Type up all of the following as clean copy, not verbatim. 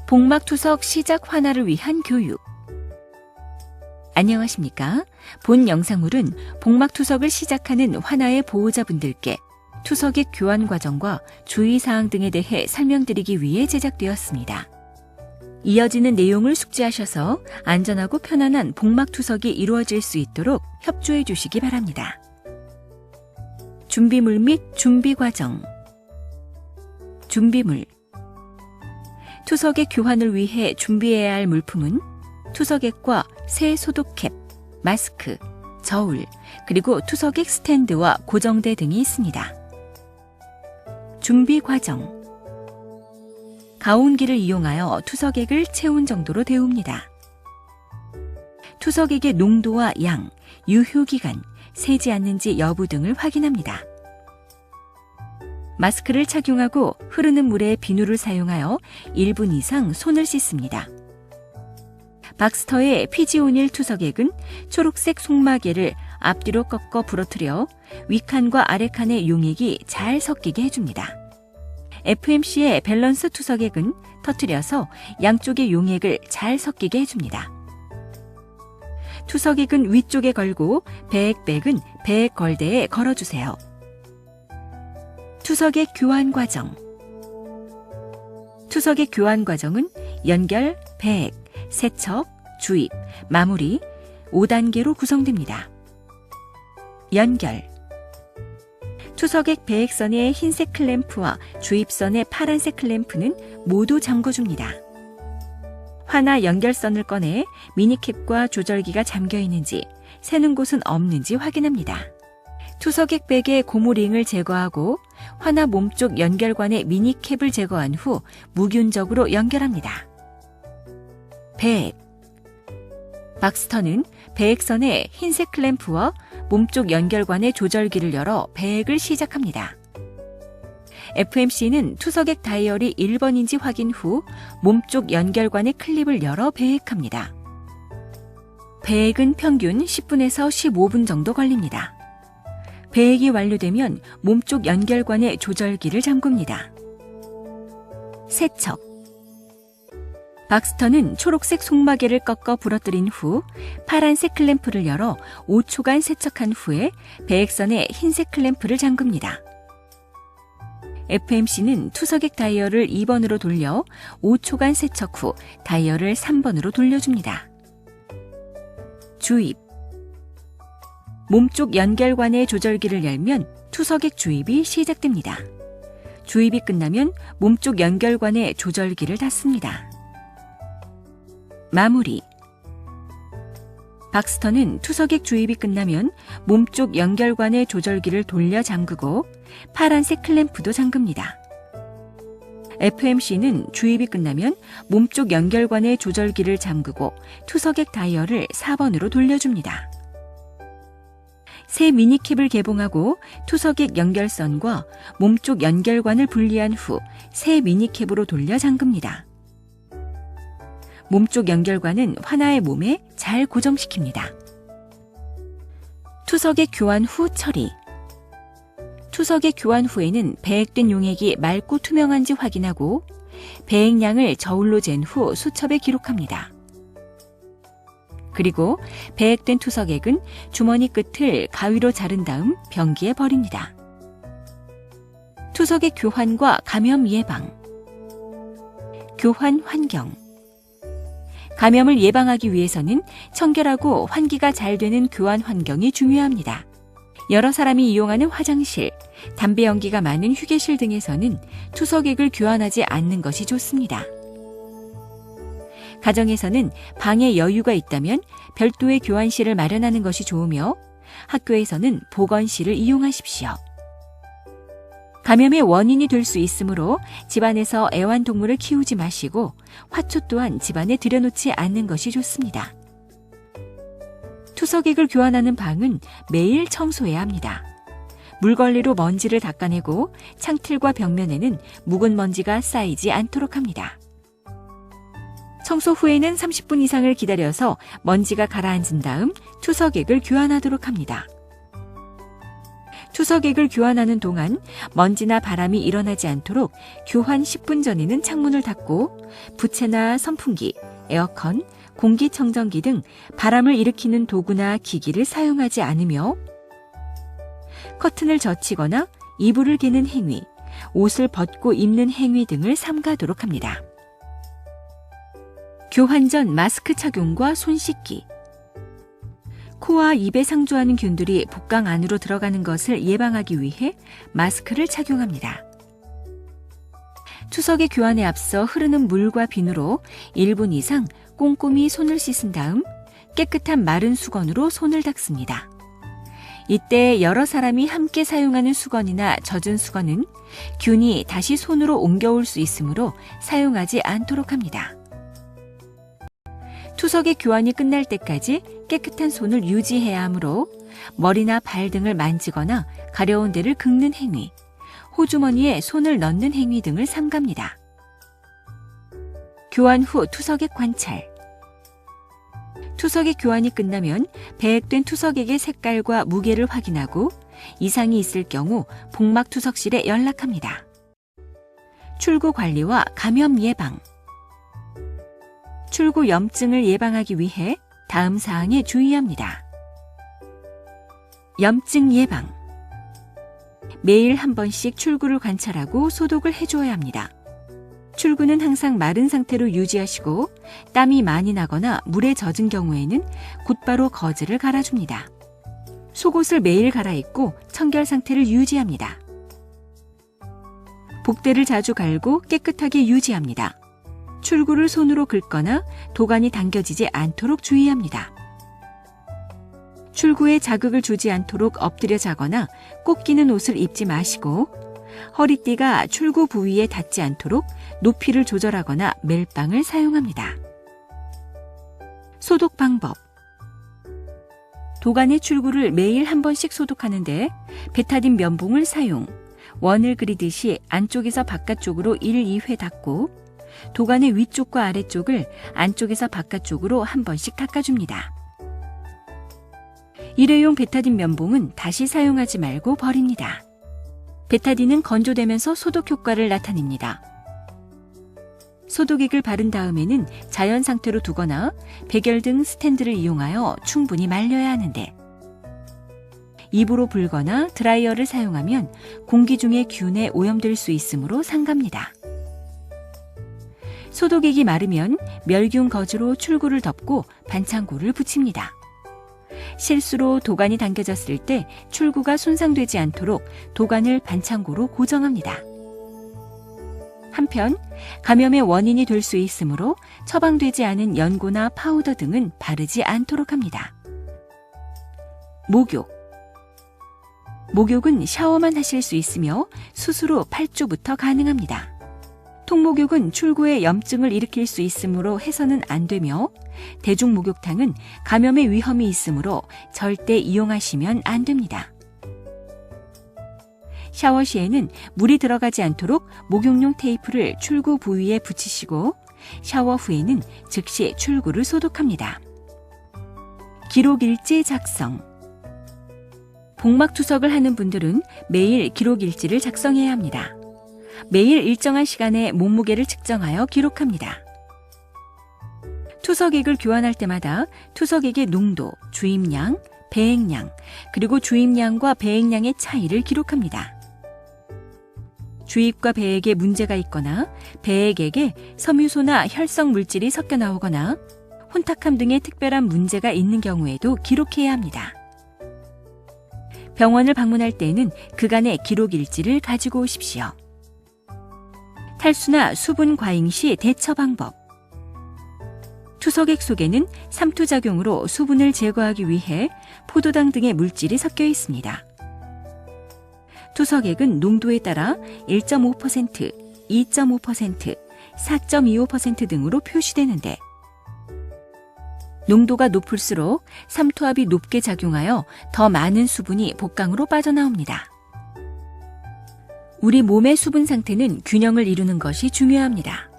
복막투석 시작 환화를 위한 교육. 안녕하십니까? 본 영상물은 복막투석을 시작하는 환화의 보호자분들께 투석액 교환 과정과 주의사항 등에 대해 설명드리기 위해 제작되었습니다. 이어지는 내용을 숙지하셔서 안전하고 편안한 복막투석이 이루어질 수 있도록 협조해 주시기 바랍니다. 준비물 및 준비 과정. 준비물. 투석액 교환을 위해 준비해야 할 물품은 투석액과 새 소독캡, 마스크, 저울, 그리고 투석액 스탠드와 고정대 등이 있습니다. 준비 과정. 가온기를 이용하여 투석액을 채운 정도로 데웁니다. 투석액의 농도와 양, 유효기간, 새지 않는지 여부 등을 확인합니다. 마스크를 착용하고 흐르는 물에 비누를 사용하여 1분 이상 손을 씻습니다. 박스터의 피지오닐 투석액은 초록색 속마개를 앞뒤로 꺾어 부러뜨려 윗칸과 아래칸의 용액이 잘 섞이게 해줍니다. FMC의 밸런스 투석액은 터뜨려서 양쪽의 용액을 잘 섞이게 해줍니다. 투석액은 위쪽에 걸고 배액백은 배액 걸대에 걸어주세요. 투석액 교환 과정. 투석액 교환 과정은 연결, 배액, 세척, 주입, 마무리 5단계로 구성됩니다. 연결. 투석액 배액선의 흰색 클램프와 주입선의 파란색 클램프는 모두 잠궈줍니다. 환화 연결선을 꺼내 미니캡과 조절기가 잠겨 있는지, 새는 곳은 없는지 확인합니다. 투석액 백의 고무링을 제거하고 환화 몸쪽 연결관의 미니캡을 제거한 후 무균적으로 연결합니다. 배액. 박스터는 배액선의 흰색 클램프와 몸쪽 연결관의 조절기를 열어 배액을 시작합니다. FMC는 투석액 다이얼이 1번인지 확인 후 몸쪽 연결관의 클립을 열어 배액합니다. 배액은 평균 10분에서 15분 정도 걸립니다. 배액이 완료되면 몸쪽 연결관의 조절기를 잠굽니다. 세척. 박스터는 초록색 속마개를 꺾어 부러뜨린 후 파란색 클램프를 열어 5초간 세척한 후에 배액선의 흰색 클램프를 잠굽니다. FMC는 투석액 다이얼을 2번으로 돌려 5초간 세척 후 다이얼을 3번으로 돌려줍니다. 주입. 몸쪽 연결관의 조절기를 열면 투석액 주입이 시작됩니다. 주입이 끝나면 몸쪽 연결관의 조절기를 닫습니다. 마무리. 박스터는 투석액 주입이 끝나면 몸쪽 연결관의 조절기를 돌려 잠그고 파란색 클램프도 잠급니다. FMC는 주입이 끝나면 몸쪽 연결관의 조절기를 잠그고 투석액 다이얼을 4번으로 돌려줍니다. 새 미니캡을 개봉하고 투석액 연결선과 몸쪽 연결관을 분리한 후 새 미니캡으로 돌려 잠급니다. 몸쪽 연결관은 환화의 몸에 잘 고정시킵니다. 투석액 교환 후 처리. 투석액 교환 후에는 배액된 용액이 맑고 투명한지 확인하고 배액량을 저울로 잰 후 수첩에 기록합니다. 그리고 배액된 투석액은 주머니 끝을 가위로 자른 다음 변기에 버립니다. 투석액 교환과 감염 예방. 교환 환경. 감염을 예방하기 위해서는 청결하고 환기가 잘 되는 교환 환경이 중요합니다. 여러 사람이 이용하는 화장실, 담배 연기가 많은 휴게실 등에서는 투석액을 교환하지 않는 것이 좋습니다. 가정에서는 방에 여유가 있다면 별도의 교환실을 마련하는 것이 좋으며 학교에서는 보건실을 이용하십시오. 감염의 원인이 될 수 있으므로 집안에서 애완동물을 키우지 마시고 화초 또한 집안에 들여놓지 않는 것이 좋습니다. 투석액을 교환하는 방은 매일 청소해야 합니다. 물걸레로 먼지를 닦아내고 창틀과 벽면에는 묵은 먼지가 쌓이지 않도록 합니다. 청소 후에는 30분 이상을 기다려서 먼지가 가라앉은 다음 투석액을 교환하도록 합니다. 투석액을 교환하는 동안 먼지나 바람이 일어나지 않도록 교환 10분 전에는 창문을 닫고 부채나 선풍기, 에어컨, 공기청정기 등 바람을 일으키는 도구나 기기를 사용하지 않으며 커튼을 젖히거나 이불을 개는 행위, 옷을 벗고 입는 행위 등을 삼가도록 합니다. 교환 전 마스크 착용과 손 씻기. 코와 입에 상주하는 균들이 복강 안으로 들어가는 것을 예방하기 위해 마스크를 착용합니다. 투석의 교환에 앞서 흐르는 물과 비누로 1분 이상 꼼꼼히 손을 씻은 다음 깨끗한 마른 수건으로 손을 닦습니다. 이때 여러 사람이 함께 사용하는 수건이나 젖은 수건은 균이 다시 손으로 옮겨올 수 있으므로 사용하지 않도록 합니다. 투석의 교환이 끝날 때까지 깨끗한 손을 유지해야 하므로 머리나 발 등을 만지거나 가려운 데를 긁는 행위, 호주머니에 손을 넣는 행위 등을 삼갑니다. 교환 후 투석액 관찰. 투석액 교환이 끝나면 배액된 투석액의 색깔과 무게를 확인하고 이상이 있을 경우 복막투석실에 연락합니다. 출구 관리와 감염 예방. 출구 염증을 예방하기 위해 다음 사항에 주의합니다. 염증 예방. 매일 한 번씩 출구를 관찰하고 소독을 해줘야 합니다. 출구는 항상 마른 상태로 유지하시고 땀이 많이 나거나 물에 젖은 경우에는 곧바로 거즈를 갈아줍니다. 속옷을 매일 갈아입고 청결 상태를 유지합니다. 복대를 자주 갈고 깨끗하게 유지합니다. 출구를 손으로 긁거나 도관이 당겨지지 않도록 주의합니다. 출구에 자극을 주지 않도록 엎드려 자거나 꼭 끼는 옷을 입지 마시고 허리띠가 출구 부위에 닿지 않도록 높이를 조절하거나 멜빵을 사용합니다. 소독 방법. 도관의 출구를 매일 한 번씩 소독하는데 베타딘 면봉을 사용, 원을 그리듯이 안쪽에서 바깥쪽으로 1, 2회 닦고 도관의 위쪽과 아래쪽을 안쪽에서 바깥쪽으로 한 번씩 닦아줍니다. 일회용 베타딘 면봉은 다시 사용하지 말고 버립니다. 베타딘은 건조되면서 소독 효과를 나타냅니다. 소독액을 바른 다음에는 자연 상태로 두거나 백열 등 스탠드를 이용하여 충분히 말려야 하는데 입으로 불거나 드라이어를 사용하면 공기 중의 균에 오염될 수 있으므로 삼갑니다. 소독액이 마르면 멸균 거즈로 출구를 덮고 반창고를 붙입니다. 실수로 도관이 당겨졌을 때 출구가 손상되지 않도록 도관을 반창고로 고정합니다. 한편 감염의 원인이 될 수 있으므로 처방되지 않은 연고나 파우더 등은 바르지 않도록 합니다. 목욕. 목욕은 샤워만 하실 수 있으며 수술 후 8주부터 가능합니다. 통목욕은 출구에 염증을 일으킬 수 있으므로 해서는 안 되며 대중목욕탕은 감염의 위험이 있으므로 절대 이용하시면 안 됩니다. 샤워 시에는 물이 들어가지 않도록 목욕용 테이프를 출구 부위에 붙이시고 샤워 후에는 즉시 출구를 소독합니다. 기록일지 작성. 복막투석을 하는 분들은 매일 기록일지를 작성해야 합니다. 매일 일정한 시간에 몸무게를 측정하여 기록합니다. 투석액을 교환할 때마다 투석액의 농도, 주입량, 배액량, 그리고 주입량과 배액량의 차이를 기록합니다. 주입과 배액에 문제가 있거나 배액액에 섬유소나 혈성 물질이 섞여 나오거나 혼탁함 등의 특별한 문제가 있는 경우에도 기록해야 합니다. 병원을 방문할 때에는 그간의 기록일지를 가지고 오십시오. 탈수나 수분 과잉 시 대처 방법. 투석액 속에는 삼투작용으로 수분을 제거하기 위해 포도당 등의 물질이 섞여 있습니다. 투석액은 농도에 따라 1.5%, 2.5%, 4.25% 등으로 표시되는데 농도가 높을수록 삼투압이 높게 작용하여 더 많은 수분이 복강으로 빠져나옵니다. 우리 몸의 수분 상태는 균형을 이루는 것이 중요합니다.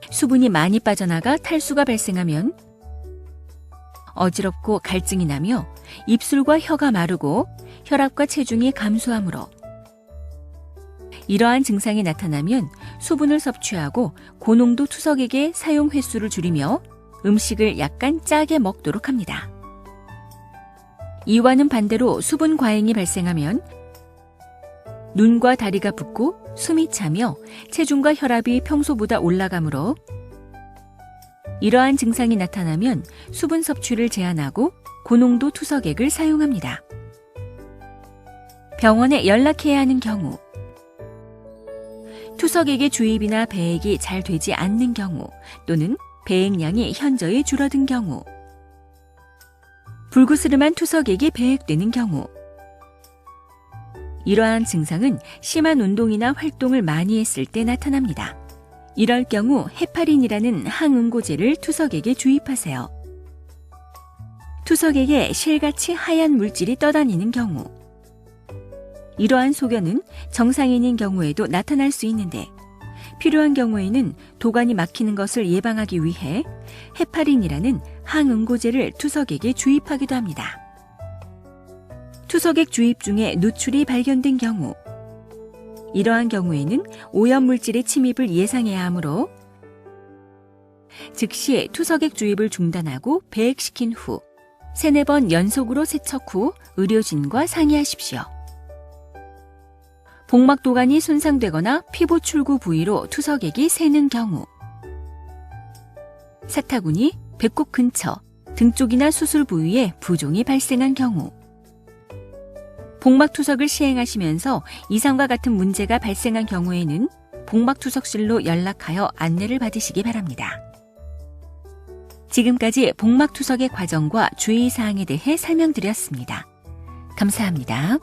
수분이 많이 빠져나가 탈수가 발생하면 어지럽고 갈증이 나며 입술과 혀가 마르고 혈압과 체중이 감소하므로 이러한 증상이 나타나면 수분을 섭취하고 고농도 투석액의 사용 횟수를 줄이며 음식을 약간 짜게 먹도록 합니다. 이와는 반대로 수분 과잉이 발생하면 눈과 다리가 붓고 숨이 차며 체중과 혈압이 평소보다 올라가므로 이러한 증상이 나타나면 수분 섭취를 제한하고 고농도 투석액을 사용합니다. 병원에 연락해야 하는 경우, 투석액의 주입이나 배액이 잘 되지 않는 경우 또는 배액량이 현저히 줄어든 경우, 불그스름한 투석액이 배액되는 경우, 이러한 증상은 심한 운동이나 활동을 많이 했을 때 나타납니다. 이럴 경우 헤파린이라는 항응고제를 투석액에 주입하세요. 투석액에 실같이 하얀 물질이 떠다니는 경우, 이러한 소견은 정상인인 경우에도 나타날 수 있는데 필요한 경우에는 도관이 막히는 것을 예방하기 위해 헤파린이라는 항응고제를 투석액에 주입하기도 합니다. 투석액 주입 중에 누출이 발견된 경우, 이러한 경우에는 오염물질의 침입을 예상해야 하므로 즉시 투석액 주입을 중단하고 배액시킨 후 3-4번 연속으로 세척 후 의료진과 상의하십시오. 복막도관이 손상되거나 피부 출구 부위로 투석액이 새는 경우, 사타구니, 배꼽 근처, 등 쪽이나 수술 부위에 부종이 발생한 경우, 복막투석을 시행하시면서 이상과 같은 문제가 발생한 경우에는 복막투석실로 연락하여 안내를 받으시기 바랍니다. 지금까지 복막투석의 과정과 주의사항에 대해 설명드렸습니다. 감사합니다.